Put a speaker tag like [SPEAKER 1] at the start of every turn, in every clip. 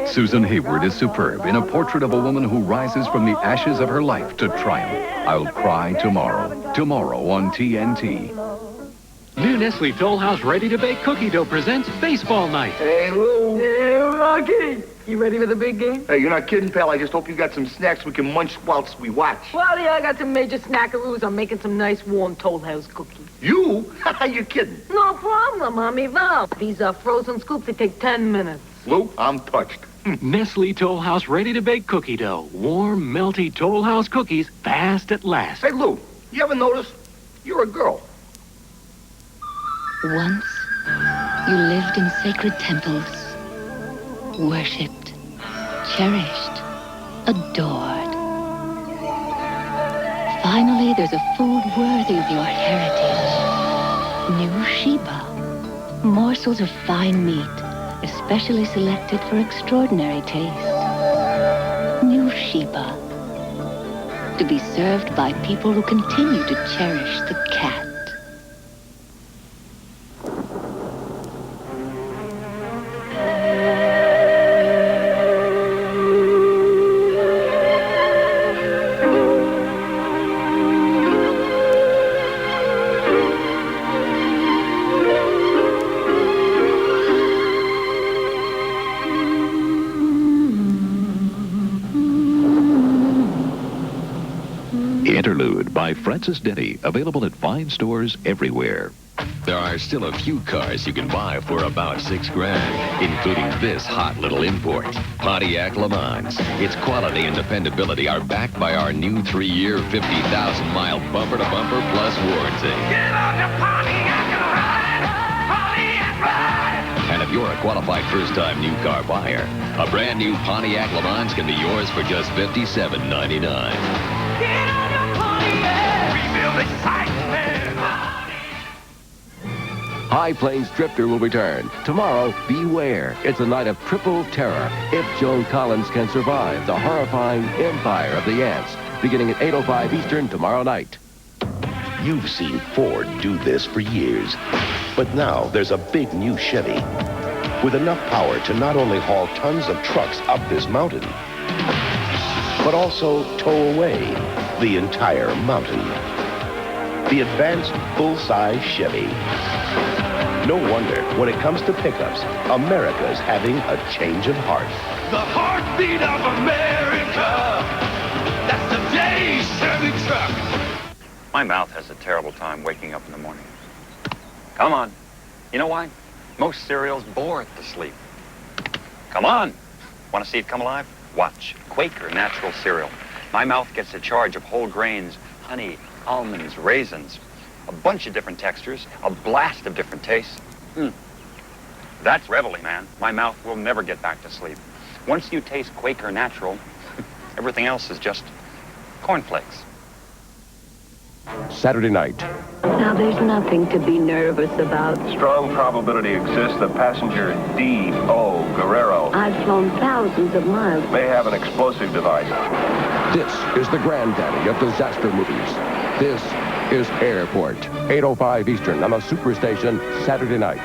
[SPEAKER 1] Susan Hayward is superb in a portrait of a woman who rises from the ashes of her life to triumph. I'll Cry Tomorrow. Tomorrow on TNT.
[SPEAKER 2] New Nestle Toll House Ready-to-Bake Cookie Dough presents Baseball Night.
[SPEAKER 3] Hey, Lou.
[SPEAKER 4] Hey, Rocky. You ready for the big game?
[SPEAKER 3] Hey, you're not kidding, pal. I just hope you got some snacks we can munch whilst we watch.
[SPEAKER 4] Well, yeah, I got some major snackaroos. I'm making some nice warm Toll House cookies.
[SPEAKER 3] You? You're kidding.
[SPEAKER 4] No problem, Mommy. Val. These are frozen scoops. They take 10 minutes.
[SPEAKER 3] Lou, I'm touched.
[SPEAKER 2] Nestle Toll House Ready-to-Bake Cookie Dough. Warm, melty Toll House cookies, fast at last.
[SPEAKER 3] Hey, Lou, you ever notice? You're a girl.
[SPEAKER 5] Once, you lived in sacred temples, worshipped, cherished, adored. Finally, there's a food worthy of your heritage. New Sheba. Morsels of fine meat, especially selected for extraordinary taste. New Sheba. To be served by people who continue to cherish the cat.
[SPEAKER 6] Interlude by Frances Denney, available at fine stores everywhere.
[SPEAKER 7] There are still a few cars you can buy for about $6,000, including this hot little import, Pontiac LeMans. Its quality and dependability are backed by our new 3-year, 50,000-mile bumper-to-bumper plus warranty.
[SPEAKER 8] Get on the Pontiac and ride! Pontiac ride!
[SPEAKER 7] And if you're a qualified first-time new car buyer, a brand new Pontiac LeMans can be yours for just $57.99.
[SPEAKER 8] Get on the Pontiac! Rebuild excitement!
[SPEAKER 9] High Plains Drifter will return. Tomorrow, beware. It's a night of triple terror. If Joan Collins can survive the horrifying empire of the ants. Beginning at 8:05 Eastern tomorrow night.
[SPEAKER 10] You've seen Ford do this for years. But now there's a big new Chevy with enough power to not only haul tons of trucks up this mountain, but also tow away the entire mountain. The advanced full-size Chevy. No wonder, when it comes to pickups, America's having a change of heart.
[SPEAKER 8] The heartbeat of America! That's the day Chevy truck!
[SPEAKER 11] My mouth has a terrible time waking up in the morning. Come on. You know why? Most cereals bore it to sleep. Come on. Want to see it come alive? Watch. Quaker natural cereal. My mouth gets a charge of whole grains, honey, almonds, raisins, a bunch of different textures, a blast of different tastes. That's reveille, man. My mouth will never get back to sleep. Once you taste Quaker natural, everything else is just cornflakes.
[SPEAKER 9] Saturday night.
[SPEAKER 5] Now, there's nothing to be nervous about.
[SPEAKER 12] Strong probability exists that passenger D.O. Guerrero
[SPEAKER 5] I've flown thousands of miles.
[SPEAKER 12] may have an explosive device.
[SPEAKER 9] This is the granddaddy of disaster movies. This is Airport. 8:05 Eastern on the SuperStation Saturday night.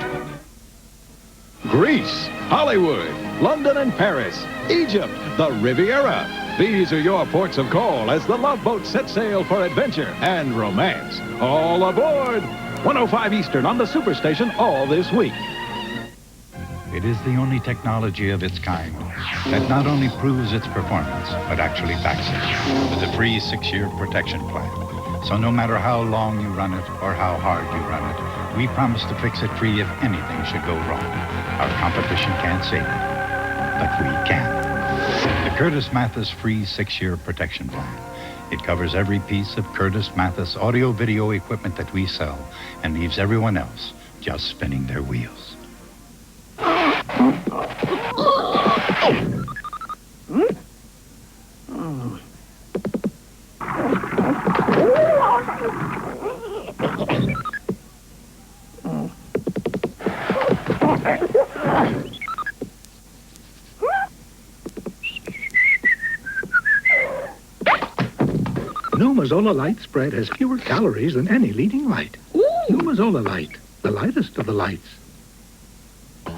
[SPEAKER 13] Greece, Hollywood, London and Paris, Egypt, the Riviera. These are your ports of call as the Love Boat sets sail for adventure and romance. All aboard! 1:05 Eastern on the SuperStation all this week.
[SPEAKER 14] It is the only technology of its kind that not only proves its performance, but actually backs it with a free 6-year protection plan. So no matter how long you run it or how hard you run it, we promise to fix it free if anything should go wrong. Our competition can't save it, but we can. The Curtis Mathis free 6-year protection plan. It covers every piece of Curtis Mathis audio-video equipment that we sell and leaves everyone else just spinning their wheels.
[SPEAKER 15] New Mazola Light spread has fewer calories than any leading light. New Mazola Light, the lightest of the lights.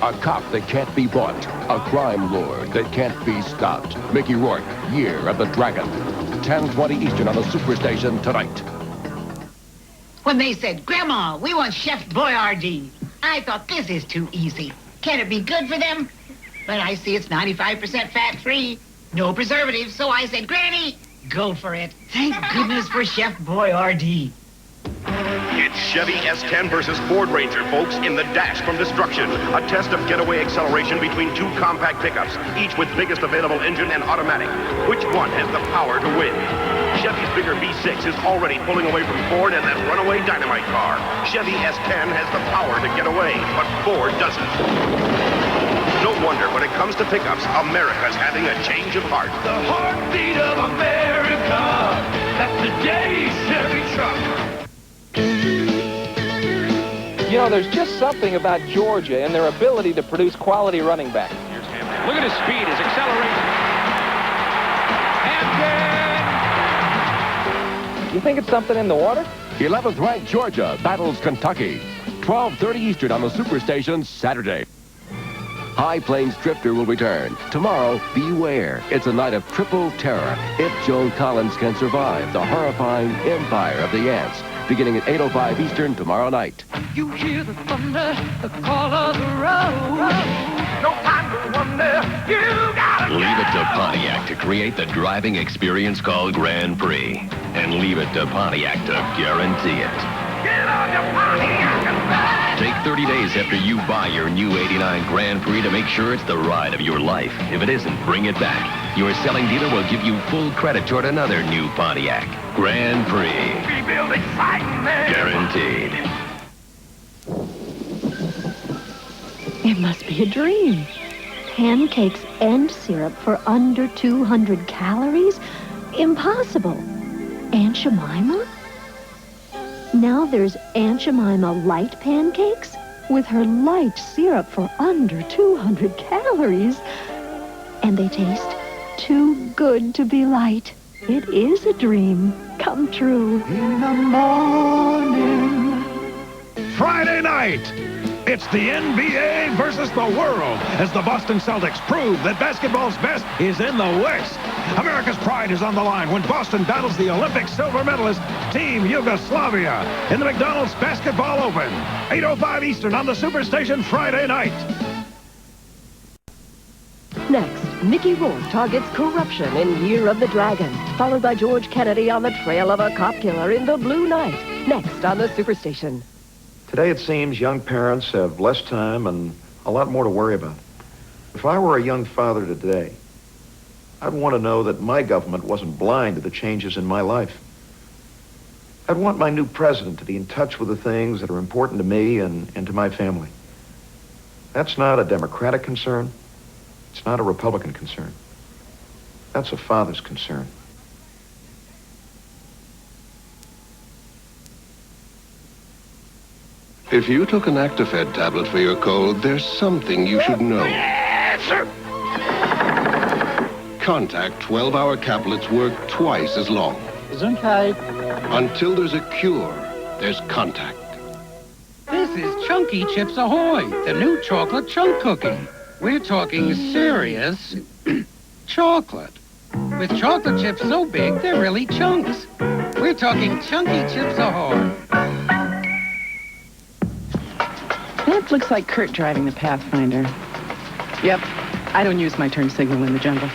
[SPEAKER 9] A cop that can't be bought. A crime lord that can't be stopped. Mickey Rourke, Year of the Dragon. 10:20 Eastern on the SuperStation tonight.
[SPEAKER 16] When they said, Grandma, we want Chef Boyardee, I thought, this is too easy. Can it be good for them? But I see it's 95% fat-free, no preservatives, so I said, Granny, go for it. Thank goodness for Chef Boyardee.
[SPEAKER 10] It's Chevy S10 versus Ford Ranger, folks, in the dash from destruction. A test of getaway acceleration between two compact pickups, each with biggest available engine and automatic. Which one has the power to win? Chevy's bigger V6 is already pulling away from Ford and that runaway dynamite car. Chevy S10 has the power to get away, but Ford doesn't. No wonder when it comes to pickups, America's having a change of heart.
[SPEAKER 8] The heartbeat of America. That's today's Chevy truck.
[SPEAKER 17] You know, there's just something about Georgia and their ability to produce quality running backs.
[SPEAKER 18] Look at his speed, his acceleration.
[SPEAKER 17] You think it's something in the water?
[SPEAKER 9] 11th ranked Georgia battles Kentucky. 12:30 Eastern on the SuperStation Saturday. High Plains Drifter will return. Tomorrow, beware. It's a night of triple terror if Joan Collins can survive the horrifying empire of the ants. Beginning at 8:05 Eastern tomorrow night.
[SPEAKER 8] You hear the thunder, the call of the road. No time to wonder, you gotta
[SPEAKER 7] Leave it to Pontiac to create the driving experience called Grand Prix. And leave it to Pontiac to guarantee it.
[SPEAKER 8] Get on your Pontiac and ride.
[SPEAKER 7] Take 30 days after you buy your new '89 Grand Prix to make sure it's the ride of your life. If it isn't, bring it back. Your selling dealer will give you full credit toward another new Pontiac. Grand Prix.
[SPEAKER 8] Rebuild excitement.
[SPEAKER 7] Guaranteed.
[SPEAKER 19] It must be a dream. Pancakes and syrup for under 200 calories? Impossible. Aunt Jemima? Now there's Aunt Jemima Light pancakes with her light syrup for under 200 calories. And they taste too good to be light. It is a dream come true.
[SPEAKER 13] In the morning. Friday night. It's the NBA versus the world as the Boston Celtics prove that basketball's best is in the West. America's pride is on the line when Boston battles the Olympic silver medalist Team Yugoslavia in the McDonald's Basketball Open. 8:05 Eastern on the SuperStation Friday night.
[SPEAKER 20] Next, Mickey Rourke targets corruption in Year of the Dragon, followed by George Kennedy on the trail of a cop killer in The Blue Knight. Next on the SuperStation.
[SPEAKER 21] Today it seems young parents have less time and a lot more to worry about. If I were a young father today, I'd want to know that my government wasn't blind to the changes in my life. I'd want my new president to be in touch with the things that are important to me and to my family. That's not a Democratic concern. It's not a Republican concern. That's a father's concern.
[SPEAKER 22] If you took an Actifed tablet for your cold, there's something you should know.
[SPEAKER 8] Yes, sir.
[SPEAKER 22] Contac 12-hour caplets work twice as long.
[SPEAKER 23] Gesundheit.
[SPEAKER 22] Until there's a cure, there's Contac.
[SPEAKER 23] This is Chunky Chips Ahoy, the new chocolate chunk cookie. We're talking serious chocolate. With chocolate chips so big, they're really chunks. We're talking Chunky Chips Ahoy.
[SPEAKER 24] That looks like Kurt driving the Pathfinder. Yep, I don't use my turn signal in the jungle.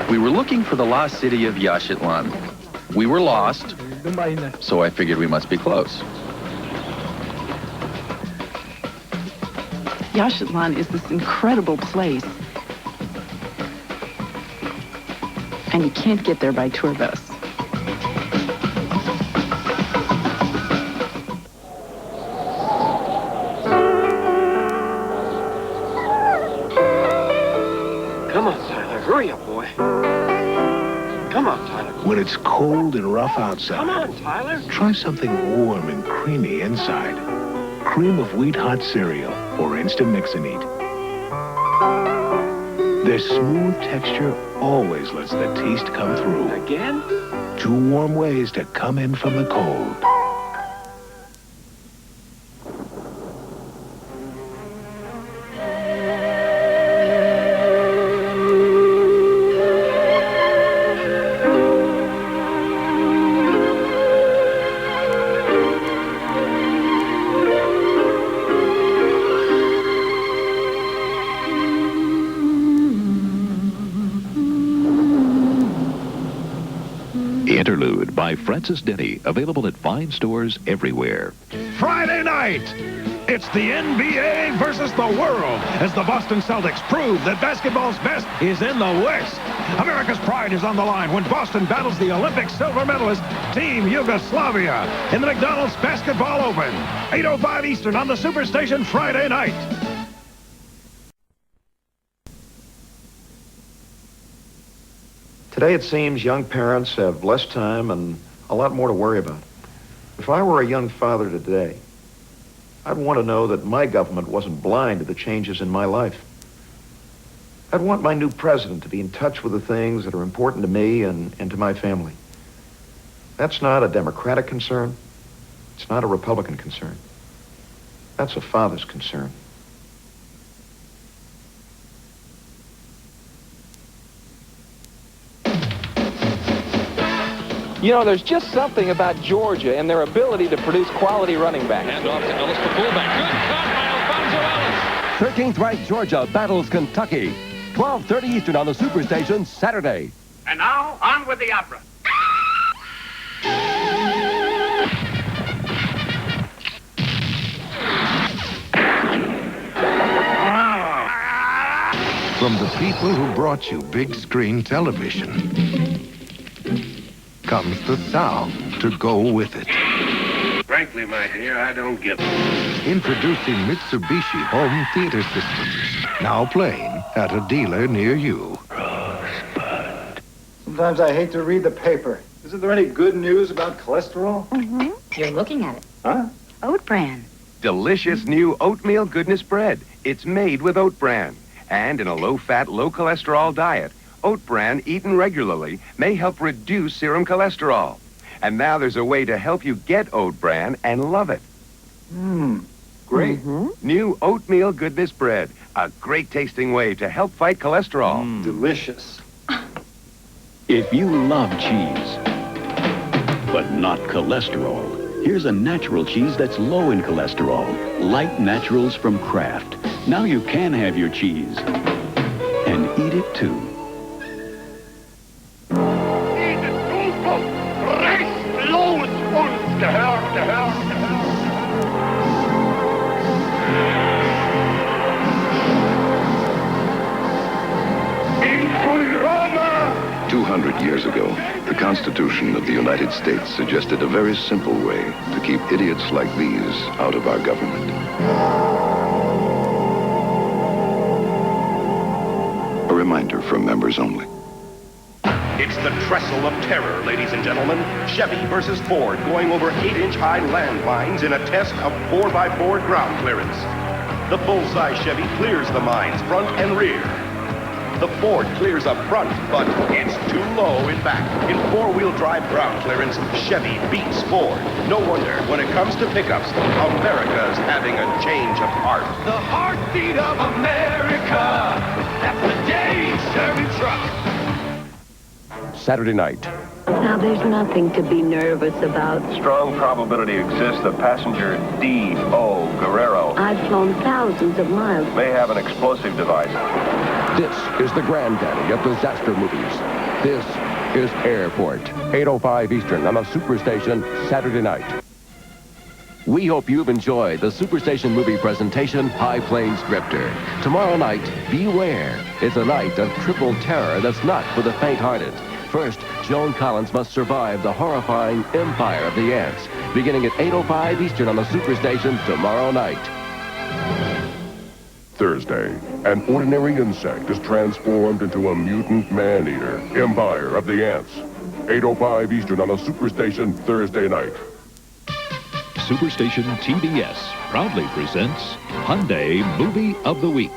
[SPEAKER 25] We were looking for the lost city of Yaxchitlan. We were lost, so I figured we must be close.
[SPEAKER 24] Yaxchitlan is this incredible place. And you can't get there by tour bus.
[SPEAKER 23] Come on, Tyler. Hurry up, boy. Come on, Tyler.
[SPEAKER 26] When it's cold and rough outside,
[SPEAKER 23] Come on, Tyler.
[SPEAKER 26] try something warm and creamy inside. Cream of wheat hot cereal or instant mix and eat. Their smooth texture always lets the taste come through.
[SPEAKER 23] Again?
[SPEAKER 26] 2 warm ways to come in from the cold.
[SPEAKER 1] Interlude by Frances Denney, available at fine stores everywhere.
[SPEAKER 13] Friday night, it's the NBA versus the world as the Boston Celtics prove that basketball's best is in the West. America's pride is on the line when Boston battles the Olympic silver medalist Team Yugoslavia in the McDonald's Basketball Open. 8:05 Eastern on the SuperStation Friday night.
[SPEAKER 21] Today it seems young parents have less time and a lot more to worry about. If I were a young father today, I'd want to know that my government wasn't blind to the changes in my life. I'd want my new president to be in touch with the things that are important to me and to my family. That's not a Democratic concern. It's not a Republican concern. That's a father's concern.
[SPEAKER 17] You know, there's just something about Georgia and their ability to produce quality running backs.
[SPEAKER 18] Hand off to Ellis for fullback. Good cut by Alfonso Ellis.
[SPEAKER 9] 13th ranked Georgia battles Kentucky. 12:30 Eastern on the SuperStation Saturday.
[SPEAKER 18] And now, on with the opera.
[SPEAKER 26] From the people who brought you big screen television comes the sound to go with it.
[SPEAKER 18] Frankly, my dear, I don't get it.
[SPEAKER 26] Introducing Mitsubishi Home Theater Systems, now playing at a dealer near you.
[SPEAKER 2] Sometimes I hate to read the paper. Isn't there any good news about cholesterol?
[SPEAKER 3] Mm-hmm. You're looking at it.
[SPEAKER 2] Huh?
[SPEAKER 3] Oat bran.
[SPEAKER 4] Delicious new oatmeal goodness bread. It's made with oat bran. And in a low-fat, low-cholesterol diet, oat bran eaten regularly may help reduce serum cholesterol. And now there's a way to help you get oat bran and love it.
[SPEAKER 2] Great.
[SPEAKER 4] New oatmeal goodness bread. A great tasting way to help fight cholesterol.
[SPEAKER 2] Delicious.
[SPEAKER 6] If you love cheese, but not cholesterol, here's a natural cheese that's low in cholesterol. Lite Naturals from Kraft. Now you can have your cheese. And eat it too.
[SPEAKER 18] Gehör.
[SPEAKER 10] 200 years ago, the Constitution of the United States suggested a very simple way to keep idiots like these out of our government. A reminder for members only.
[SPEAKER 11] It's the trestle of terror, ladies and gentlemen. Chevy versus Ford going over 8-inch high landmines in a test of 4x4 ground clearance. The bullseye Chevy clears the mines front and rear. The Ford clears up front, but it's too low in back. In four-wheel drive ground clearance, Chevy beats Ford. No wonder, when it comes to pickups, America's having a change of heart.
[SPEAKER 8] The heartbeat of America. That's the Dave Chevy truck.
[SPEAKER 9] Saturday night.
[SPEAKER 5] Now, there's nothing to be nervous about.
[SPEAKER 12] Strong probability exists that passenger D.O. Guerrero
[SPEAKER 5] I've flown thousands of miles.
[SPEAKER 12] may have an explosive device.
[SPEAKER 9] This is the granddaddy of disaster movies. This is Airport. 8:05 Eastern on the SuperStation Saturday night. We hope you've enjoyed the SuperStation movie presentation, High Plains Drifter. Tomorrow night, beware. It's a night of triple terror that's not for the faint-hearted. First, Joan Collins must survive the horrifying empire of the ants, beginning at 8:05 Eastern on the SuperStation tomorrow night.
[SPEAKER 27] Thursday, an ordinary insect is transformed into a mutant man-eater, Empire of the Ants. 8:05 Eastern on the SuperStation Thursday night.
[SPEAKER 1] SuperStation TBS proudly presents Hyundai Movie of the Week.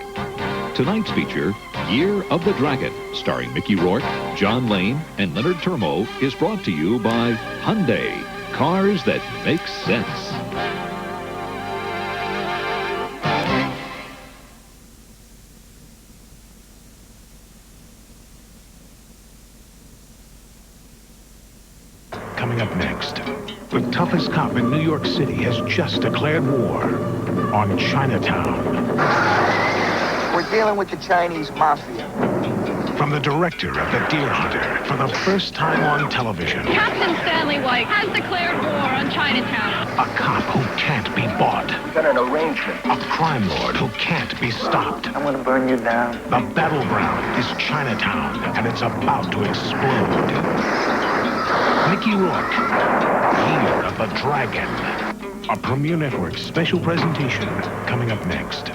[SPEAKER 1] Tonight's feature, Year of the Dragon, starring Mickey Rourke, John Lane, and Leonard Turmo, is brought to you by Hyundai, cars that make sense.
[SPEAKER 26] Coming up next, the toughest cop in New York City has just declared war on Chinatown.
[SPEAKER 28] We're dealing with the Chinese mafia.
[SPEAKER 7] From the director of The Deer Hunter, for the first time on television.
[SPEAKER 14] Captain Stanley White has declared war on Chinatown.
[SPEAKER 7] A cop who can't be bought.
[SPEAKER 12] We've got an arrangement.
[SPEAKER 7] A crime lord who can't be stopped.
[SPEAKER 12] I'm gonna burn you down.
[SPEAKER 7] The battleground is Chinatown, and it's about to explode. Mickey Rourke, Year of the Dragon. A Premier Network special presentation coming up next.